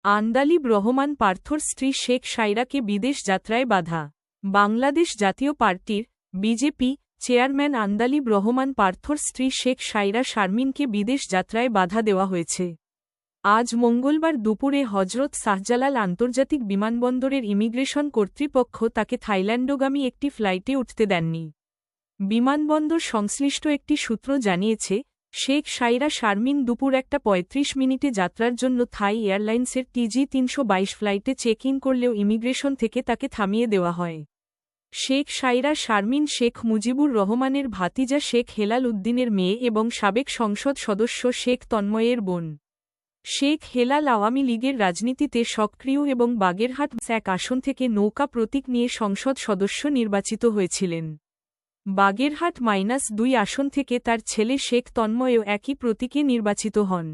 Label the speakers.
Speaker 1: আন্দালিব রহমান পার্থর স্ত্রী শেখ সায়রাকে বিদেশ যাত্রায় বাধা। বাংলাদেশ জাতীয় পার্টির বিজেপি চেয়ারম্যান আন্দালিব রহমান পার্থর স্ত্রী শেখ সায়রা শারমিনকে বিদেশ যাত্রায় বাধা দেওয়া হয়েছে। আজ মঙ্গলবার দুপুরে হজরত শাহজালাল আন্তর্জাতিক বিমানবন্দরের ইমিগ্রেশন কর্তৃপক্ষ তাকে থাইল্যান্ডগামী একটি ফ্লাইটে উঠতে দেননি। বিমানবন্দর সংশ্লিষ্ট একটি সূত্র জানিয়েছে, শেখ সায়রা শারমিন দুপুর 1:35 যাত্রার জন্য থাই এয়ারলাইন্সের TG-322 ফ্লাইটে চেক ইন করলেও ইমিগ্রেশন থেকে তাকে থামিয়ে দেওয়া হয়। শেখ সায়রা শারমিন শেখ মুজিবুর রহমানের ভাতিজা শেখ হেলাল উদ্দিনের মেয়ে এবং সাবেক সংসদ সদস্য শেখ তন্ময়ের বোন। শেখ হেলাল আওয়ামী লীগের রাজনীতিতে সক্রিয় এবং বাগেরহাট 1 আসন থেকে নৌকা প্রতীক নিয়ে সংসদ সদস্য নির্বাচিত হয়েছিলেন। বাগেরহাট -2 আসন থেকে তার ছেলে শেখ তন্ময়ও একই প্রতীকে নির্বাচিত হন।